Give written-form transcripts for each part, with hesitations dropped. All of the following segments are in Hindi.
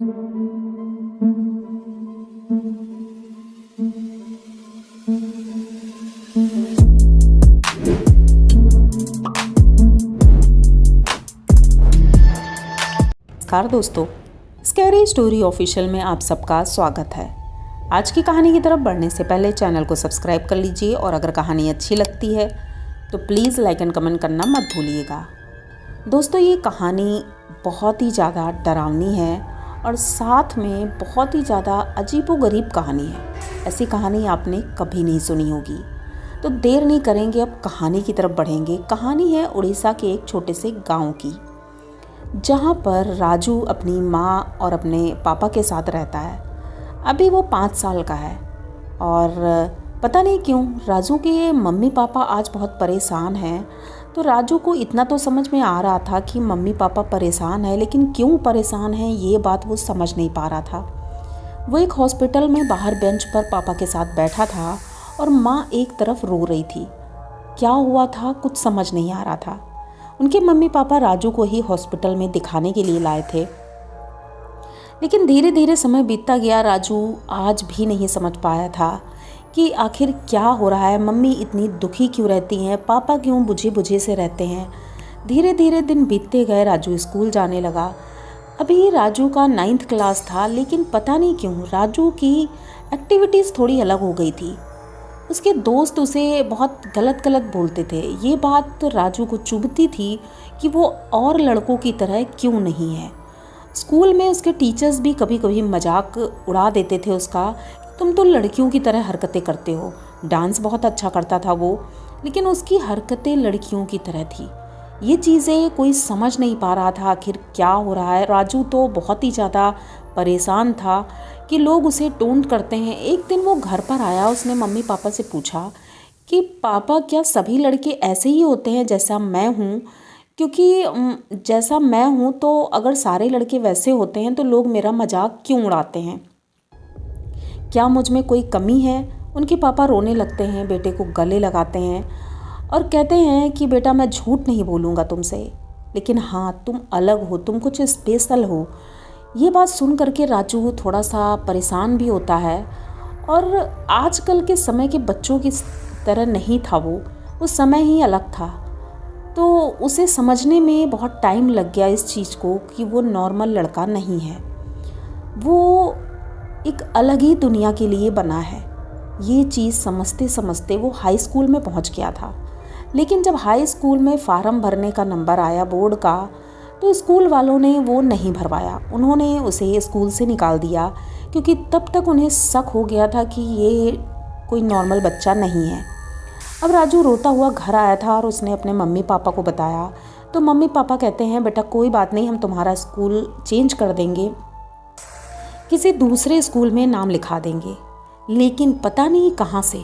नमस्कार दोस्तों, स्कैरी स्टोरी ऑफिशियल में आप सबका स्वागत है। आज की कहानी की तरफ बढ़ने से पहले चैनल को सब्सक्राइब कर लीजिए और अगर कहानी अच्छी लगती है तो प्लीज़ लाइक एंड कमेंट करना मत भूलिएगा। दोस्तों, ये कहानी बहुत ही ज़्यादा डरावनी है और साथ में बहुत ही ज़्यादा अजीबोगरीब कहानी है। ऐसी कहानी आपने कभी नहीं सुनी होगी। तो देर नहीं करेंगे, अब कहानी की तरफ बढ़ेंगे। कहानी है उड़ीसा के एक छोटे से गाँव की, जहाँ पर राजू अपनी माँ और अपने पापा के साथ रहता है। अभी वो 5 साल का है और पता नहीं क्यों राजू के मम्मी पापा आज बहुत परेशान हैं। तो राजू को इतना तो समझ में आ रहा था कि मम्मी पापा परेशान है, लेकिन क्यों परेशान हैं ये बात वो समझ नहीं पा रहा था। वो एक हॉस्पिटल में बाहर बेंच पर पापा के साथ बैठा था और माँ एक तरफ रो रही थी। क्या हुआ था कुछ समझ नहीं आ रहा था। उनके मम्मी पापा राजू को ही हॉस्पिटल में दिखाने के लिए लाए थे, लेकिन धीरे धीरे समय बीतता गया। राजू आज भी नहीं समझ पाया था कि आखिर क्या हो रहा है। मम्मी इतनी दुखी क्यों रहती हैं, पापा क्यों बुझे बुझे से रहते हैं। धीरे धीरे दिन बीतते गए, राजू स्कूल जाने लगा। अभी राजू का 9th क्लास था, लेकिन पता नहीं क्यों राजू की एक्टिविटीज़ थोड़ी अलग हो गई थी। उसके दोस्त उसे बहुत गलत गलत बोलते थे। ये बात राजू को चुभती थी कि वो और लड़कों की तरह क्यों नहीं है। स्कूल में उसके टीचर्स भी कभी कभी मजाक उड़ा देते थे उसका, तुम तो लड़कियों की तरह हरकतें करते हो। डांस बहुत अच्छा करता था वो, लेकिन उसकी हरकतें लड़कियों की तरह थी। ये चीज़ें कोई समझ नहीं पा रहा था आखिर क्या हो रहा है। राजू तो बहुत ही ज़्यादा परेशान था कि लोग उसे टोंट करते हैं। एक दिन वो घर पर आया, उसने मम्मी पापा से पूछा कि पापा क्या सभी लड़के ऐसे ही होते हैं जैसा मैं हूँ, क्योंकि जैसा मैं हूँ तो अगर सारे लड़के वैसे होते हैं तो लोग मेरा मजाक क्यों उड़ाते हैं, क्या मुझ में कोई कमी है। उनके पापा रोने लगते हैं, बेटे को गले लगाते हैं और कहते हैं कि बेटा मैं झूठ नहीं बोलूँगा तुमसे, लेकिन हाँ तुम अलग हो, तुम कुछ स्पेशल हो। ये बात सुन करके राजू थोड़ा सा परेशान भी होता है। और आजकल के समय के बच्चों की तरह नहीं था वो, उस समय ही अलग था। तो उसे समझने में बहुत टाइम लग गया इस चीज़ को कि वो नॉर्मल लड़का नहीं है, वो एक अलग ही दुनिया के लिए बना है। ये चीज़ समझते समझते वो हाई स्कूल में पहुंच गया था। लेकिन जब हाई स्कूल में फ़ार्म भरने का नंबर आया बोर्ड का, तो स्कूल वालों ने वो नहीं भरवाया। उन्होंने उसे स्कूल से निकाल दिया, क्योंकि तब तक उन्हें शक हो गया था कि ये कोई नॉर्मल बच्चा नहीं है। अब राजू रोता हुआ घर आया था और उसने अपने मम्मी पापा को बताया। तो मम्मी पापा कहते हैं बेटा कोई बात नहीं, हम तुम्हारा स्कूल चेंज कर देंगे, किसी दूसरे स्कूल में नाम लिखा देंगे। लेकिन पता नहीं कहाँ से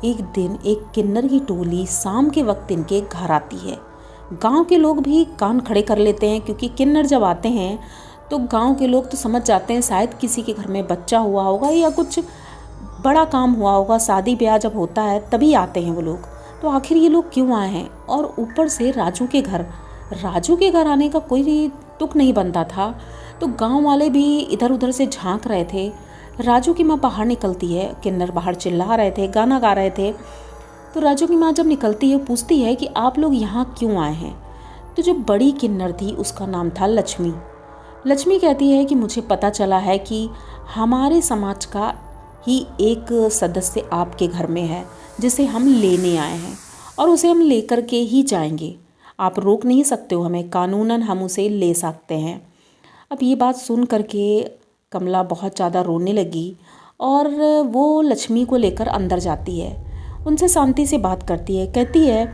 एक दिन एक किन्नर की टोली शाम के वक्त इनके घर आती है। गांव के लोग भी कान खड़े कर लेते हैं, क्योंकि किन्नर जब आते हैं तो गांव के लोग तो समझ जाते हैं शायद किसी के घर में बच्चा हुआ होगा या कुछ बड़ा काम हुआ होगा, शादी ब्याह जब होता है तभी आते हैं वो लोग। तो आखिर ये लोग क्यों आए हैं। और ऊपर से राजू के घर आने का कोई तुक नहीं बनता था। तो गांव वाले भी इधर उधर से झांक रहे थे। राजू की माँ बाहर निकलती है, किन्नर बाहर चिल्ला रहे थे, गाना गा रहे थे। तो राजू की माँ जब निकलती है पूछती है कि आप लोग यहाँ क्यों आए हैं। तो जो बड़ी किन्नर थी उसका नाम था लक्ष्मी। लक्ष्मी कहती है कि मुझे पता चला है कि हमारे समाज का ही एक सदस्य आपके घर में है, जिसे हम लेने आए हैं और उसे हम लेकर के ही जाएंगे। आप रोक नहीं सकते हो हमें, कानूनन हम उसे ले सकते हैं। अब ये बात सुन करके कमला बहुत ज़्यादा रोने लगी और वो लक्ष्मी को लेकर अंदर जाती है, उनसे शांति से बात करती है। कहती है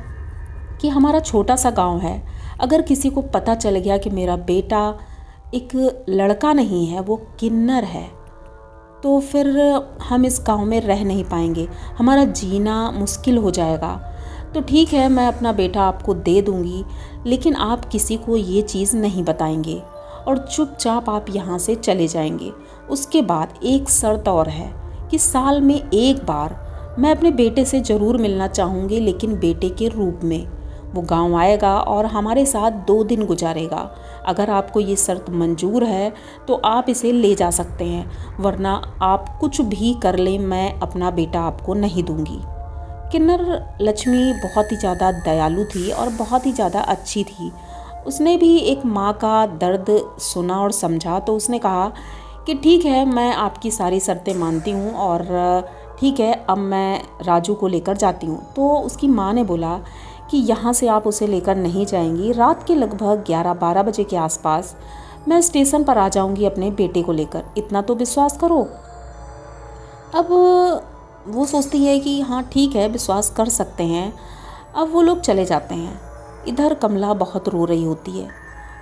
कि हमारा छोटा सा गांव है, अगर किसी को पता चल गया कि मेरा बेटा एक लड़का नहीं है, वो किन्नर है, तो फिर हम इस गांव में रह नहीं पाएंगे, हमारा जीना मुश्किल हो जाएगा। तो ठीक है, मैं अपना बेटा आपको दे दूंगी, लेकिन आप किसी को ये चीज़ नहीं बताएंगे और चुपचाप आप यहाँ से चले जाएंगे। उसके बाद एक शर्त और है कि साल में एक बार मैं अपने बेटे से ज़रूर मिलना चाहूँगी, लेकिन बेटे के रूप में। वो गांव आएगा और हमारे साथ 2 दिन गुजारेगा। अगर आपको ये शर्त मंजूर है तो आप इसे ले जा सकते हैं, वरना आप कुछ भी कर लें, मैं अपना बेटा आपको नहीं दूंगी। किन्नर लक्ष्मी बहुत ही ज़्यादा दयालु थी और बहुत ही ज़्यादा अच्छी थी। उसने भी एक माँ का दर्द सुना और समझा, तो उसने कहा कि ठीक है, मैं आपकी सारी शर्तें मानती हूँ और ठीक है, अब मैं राजू को लेकर जाती हूँ। तो उसकी माँ ने बोला कि यहाँ से आप उसे लेकर नहीं जाएंगी, रात के लगभग 11-12 बजे के आसपास मैं स्टेशन पर आ जाऊँगी अपने बेटे को लेकर, इतना तो विश्वास करो। अब वो सोचती है कि हाँ ठीक है, विश्वास कर सकते हैं। अब वो लोग चले जाते हैं। इधर कमला बहुत रो रही होती है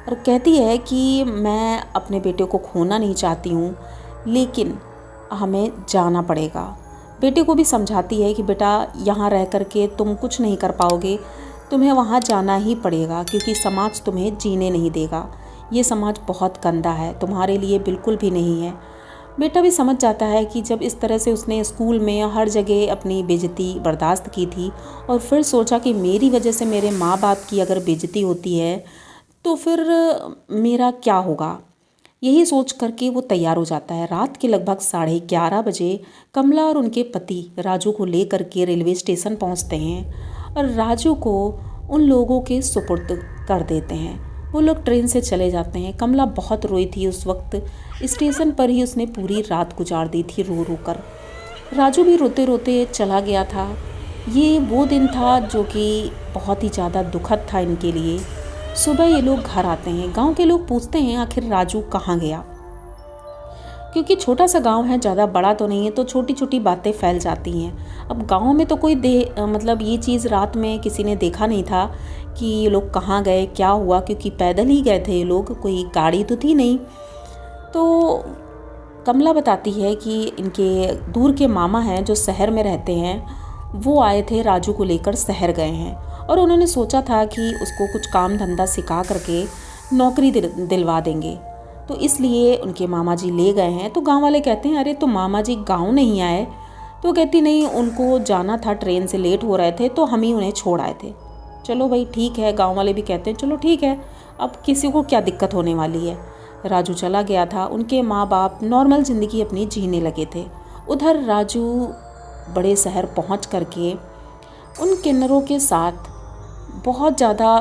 और कहती है कि मैं अपने बेटे को खोना नहीं चाहती हूँ, लेकिन हमें जाना पड़ेगा। बेटे को भी समझाती है कि बेटा यहाँ रह कर के तुम कुछ नहीं कर पाओगे, तुम्हें वहाँ जाना ही पड़ेगा, क्योंकि समाज तुम्हें जीने नहीं देगा। ये समाज बहुत गंदा है, तुम्हारे लिए बिल्कुल भी नहीं है। बेटा भी समझ जाता है कि जब इस तरह से उसने स्कूल में हर जगह अपनी बेइज्जती बर्दाश्त की थी और फिर सोचा कि मेरी वजह से मेरे माँ बाप की अगर बेइज्जती होती है तो फिर मेरा क्या होगा, यही सोच करके वो तैयार हो जाता है। रात के लगभग 11:30 बजे कमला और उनके पति राजू को लेकर के रेलवे स्टेशन पहुंचते हैं और राजू को उन लोगों के सुपुर्द कर देते हैं। वो लोग ट्रेन से चले जाते हैं। कमला बहुत रोई थी उस वक्त, स्टेशन पर ही उसने पूरी रात गुजार दी थी रो रो कर। राजू भी रोते रोते चला गया था। ये वो दिन था जो कि बहुत ही ज़्यादा दुखद था इनके लिए। सुबह ये लोग घर आते हैं। गांव के लोग पूछते हैं आखिर राजू कहाँ गया, क्योंकि छोटा सा गांव है, ज़्यादा बड़ा तो नहीं है, तो छोटी छोटी बातें फैल जाती हैं। अब गांव में तो कोई मतलब ये चीज़ रात में किसी ने देखा नहीं था कि ये लोग कहाँ गए, क्या हुआ, क्योंकि पैदल ही गए थे ये लोग, कोई गाड़ी तो थी नहीं। तो कमला बताती है कि इनके दूर के मामा हैं जो शहर में रहते हैं, वो आए थे राजू को लेकर शहर गए हैं और उन्होंने सोचा था कि उसको कुछ काम धंधा सिखा करके नौकरी दिलवा देंगे, तो इसलिए उनके मामा जी ले गए हैं। तो गांव वाले कहते हैं अरे तो मामा जी गांव नहीं आए? तो कहती नहीं, उनको जाना था, ट्रेन से लेट हो रहे थे तो हम ही उन्हें छोड़ आए थे। चलो भाई ठीक है, गांव वाले भी कहते हैं चलो ठीक है, अब किसी को क्या दिक्कत होने वाली है। राजू चला गया था। उनके माँ बाप नॉर्मल ज़िंदगी अपनी जीने लगे थे। उधर राजू बड़े शहर पहुँच करके उन किन्नरों के साथ बहुत ज़्यादा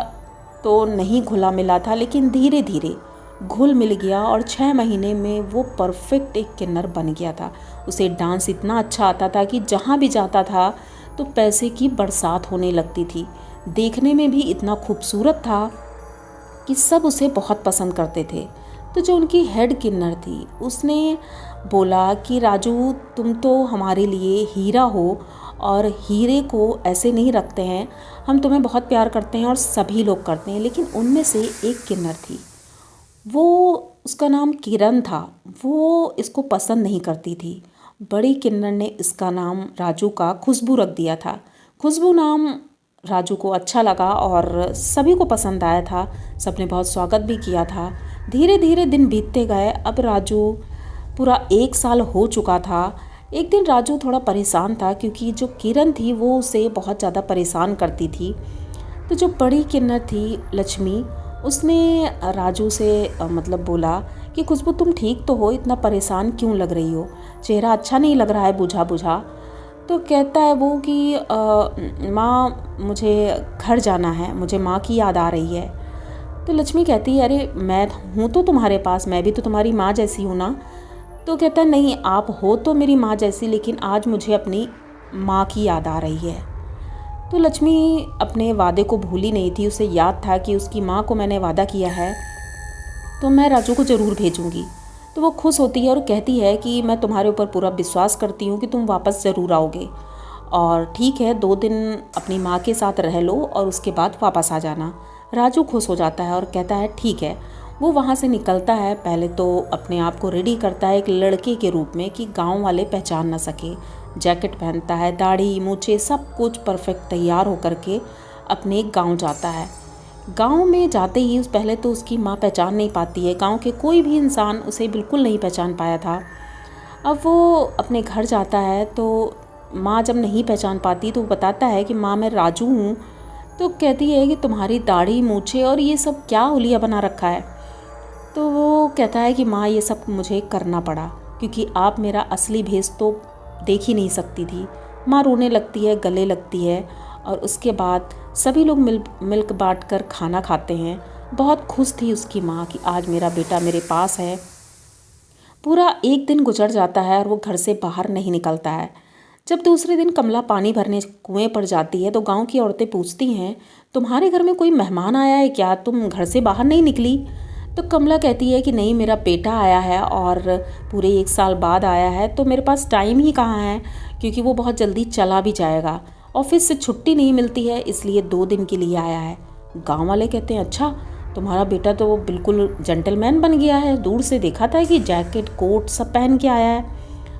तो नहीं घुला मिला था, लेकिन धीरे धीरे घुल मिल गया और 6 महीने में वो परफेक्ट एक किन्नर बन गया था। उसे डांस इतना अच्छा आता था कि जहाँ भी जाता था तो पैसे की बरसात होने लगती थी। देखने में भी इतना खूबसूरत था कि सब उसे बहुत पसंद करते थे। तो जो उनकी हेड किन्नर थी उसने बोला कि राजू तुम तो हमारे लिए हीरा हो और हीरे को ऐसे नहीं रखते हैं, हम तुम्हें बहुत प्यार करते हैं और सभी लोग करते हैं। लेकिन उनमें से एक किन्नर थी, वो उसका नाम किरण था, वो इसको पसंद नहीं करती थी। बड़ी किन्नर ने इसका नाम राजू का खुशबू रख दिया था। खुशबू नाम राजू को अच्छा लगा और सभी को पसंद आया था, सबने बहुत स्वागत भी किया था। धीरे धीरे दिन बीतते गए। अब राजू पूरा 1 साल हो चुका था। एक दिन राजू थोड़ा परेशान था क्योंकि जो किरण थी वो उसे बहुत ज़्यादा परेशान करती थी। तो जो बड़ी किन्नर थी लक्ष्मी, उसने राजू से मतलब बोला कि खुशबू तुम ठीक तो हो, इतना परेशान क्यों लग रही हो, चेहरा अच्छा नहीं लग रहा है बुझा बुझा। तो कहता है वो कि माँ मुझे घर जाना है, मुझे माँ की याद आ रही है। तो लक्ष्मी कहती है अरे मैं हूँ तो तुम्हारे पास, मैं भी तो तुम्हारी माँ जैसी हूँ ना। तो कहता है नहीं, आप हो तो मेरी माँ जैसी, लेकिन आज मुझे अपनी माँ की याद आ रही है। तो लक्ष्मी अपने वादे को भूली नहीं थी। उसे याद था कि उसकी माँ को मैंने वादा किया है तो मैं राजू को ज़रूर भेजूँगी। तो वो खुश होती है और कहती है कि मैं तुम्हारे ऊपर पूरा विश्वास करती हूँ कि तुम वापस ज़रूर आओगे, और ठीक है 2 दिन अपनी माँ के साथ रह लो और उसके बाद वापस आ जाना। राजू खुश हो जाता है और कहता है ठीक है। वो वहाँ से निकलता है। पहले तो अपने आप को रेडी करता है एक लड़के के रूप में कि गांव वाले पहचान ना सके। जैकेट पहनता है, दाढ़ी मूछें सब कुछ परफेक्ट तैयार होकर के अपने गांव जाता है। गांव में जाते ही पहले तो उसकी माँ पहचान नहीं पाती है। गांव के कोई भी इंसान उसे बिल्कुल नहीं पहचान पाया था। अब वो अपने घर जाता है तो माँ जब नहीं पहचान पाती तो बताता है कि माँ मैं राजू हूँ। तो कहती है कि तुम्हारी दाढ़ी मूछें और ये सब क्या हुलिया बना रखा है। तो वो कहता है कि माँ ये सब मुझे करना पड़ा क्योंकि आप मेरा असली भेष तो देख ही नहीं सकती थी। माँ रोने लगती है, गले लगती है और उसके बाद सभी लोग मिल बांट कर खाना खाते हैं। बहुत खुश थी उसकी माँ कि आज मेरा बेटा मेरे पास है। पूरा एक दिन गुजर जाता है और वो घर से बाहर नहीं निकलता है। जब दूसरे दिन कमला पानी भरने कुएं पर जाती है तो गांव की औरतें पूछती हैं, तुम्हारे घर में कोई मेहमान आया है क्या, तुम घर से बाहर नहीं निकली? तो कमला कहती है कि नहीं, मेरा बेटा आया है और पूरे 1 साल बाद आया है, तो मेरे पास टाइम ही कहाँ है क्योंकि वो बहुत जल्दी चला भी जाएगा। ऑफिस से छुट्टी नहीं मिलती है, इसलिए 2 दिन के लिए आया है। गाँव वाले कहते हैं, अच्छा तुम्हारा बेटा तो बिल्कुल जेंटलमैन बन गया है, दूर से देखा था कि जैकेट कोट सब पहन के आया है।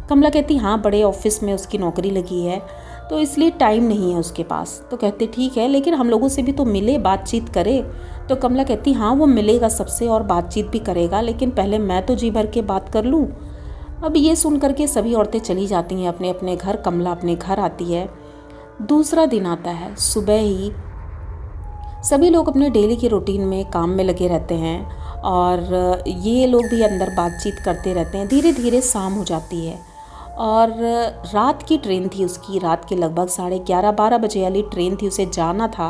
कमला कहती हाँ, बड़े ऑफिस में उसकी नौकरी लगी है तो इसलिए टाइम नहीं है उसके पास। तो कहते ठीक है, लेकिन हम लोगों से भी तो मिले, बातचीत करे। तो कमला कहती हाँ, वो मिलेगा सबसे और बातचीत भी करेगा, लेकिन पहले मैं तो जी भर के बात कर लूँ। अब ये सुन करके सभी औरतें चली जाती हैं अपने अपने घर। कमला अपने घर आती है। दूसरा दिन आता है। सुबह ही सभी लोग अपने डेली के रूटीन में काम में लगे रहते हैं और ये लोग भी अंदर बातचीत करते रहते हैं। धीरे धीरे शाम हो जाती है और रात की ट्रेन थी उसकी। रात के लगभग 11:30-12 बजे वाली ट्रेन थी, उसे जाना था,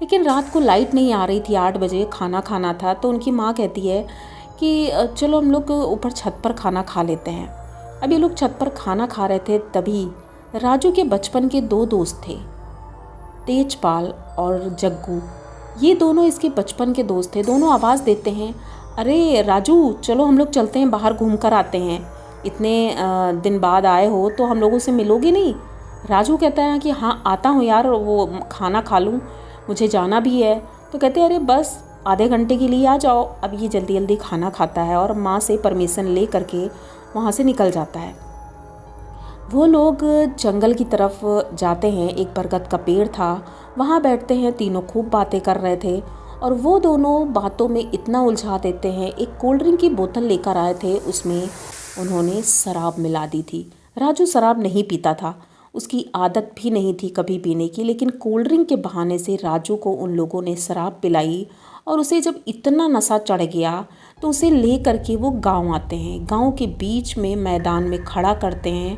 लेकिन रात को लाइट नहीं आ रही थी। 8 बजे खाना खाना था तो उनकी माँ कहती है कि चलो हम लोग ऊपर छत पर खाना खा लेते हैं। अब ये लोग छत पर खाना खा रहे थे, तभी राजू के बचपन के 2 दोस्त थे, तेजपाल और जग्गू। ये दोनों इसके बचपन के दोस्त थे। दोनों आवाज़ देते हैं, अरे राजू चलो हम लोग चलते हैं, बाहर घूम कर आते हैं, इतने दिन बाद आए हो तो हम लोगों से मिलोगे नहीं? राजू कहता है कि हाँ आता हूँ यार, वो खाना खा लूँ, मुझे जाना भी है। तो कहते हैं अरे बस आधे घंटे के लिए आ जाओ। अब ये जल्दी जल्दी खाना खाता है और माँ से परमिशन ले करके वहाँ से निकल जाता है। वो लोग जंगल की तरफ जाते हैं। एक बरगद का पेड़ था, वहाँ बैठते हैं। तीनों खूब बातें कर रहे थे और वो दोनों बातों में इतना उलझा देते हैं। एक कोल्ड ड्रिंक की बोतल लेकर आए थे, उसमें उन्होंने शराब मिला दी थी। राजू शराब नहीं पीता था, उसकी आदत भी नहीं थी कभी पीने की, लेकिन कोल्ड ड्रिंक के बहाने से राजू को उन लोगों ने शराब पिलाई और उसे जब इतना नशा चढ़ गया तो उसे ले करके वो गांव आते हैं। गांव के बीच में मैदान में खड़ा करते हैं।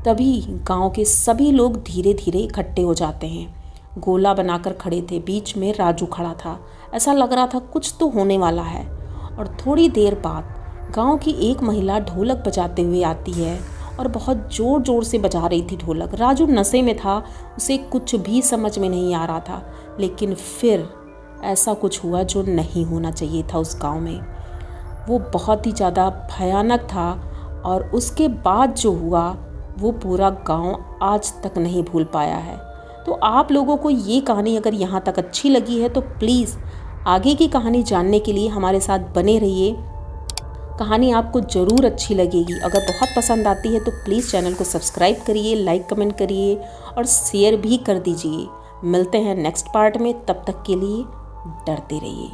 तभी गांव के सभी लोग धीरे धीरे इकट्ठे हो जाते हैं। गोला बनाकर खड़े थे, बीच में राजू खड़ा था। ऐसा लग रहा था कुछ तो होने वाला है। और थोड़ी देर बाद गांव की एक महिला ढोलक बजाते हुए आती है और बहुत ज़ोर ज़ोर से बजा रही थी ढोलक। राजू नशे में था, उसे कुछ भी समझ में नहीं आ रहा था, लेकिन फिर ऐसा कुछ हुआ जो नहीं होना चाहिए था उस गांव में। वो बहुत ही ज़्यादा भयानक था और उसके बाद जो हुआ वो पूरा गांव आज तक नहीं भूल पाया है। तो आप लोगों को ये कहानी अगर यहाँ तक अच्छी लगी है तो प्लीज़ आगे की कहानी जानने के लिए हमारे साथ बने रहिए। कहानी आपको ज़रूर अच्छी लगेगी। अगर बहुत पसंद आती है तो प्लीज़ चैनल को सब्सक्राइब करिए, लाइक कमेंट करिए और शेयर भी कर दीजिए। मिलते हैं नेक्स्ट पार्ट में, तब तक के लिए डरते रहिए।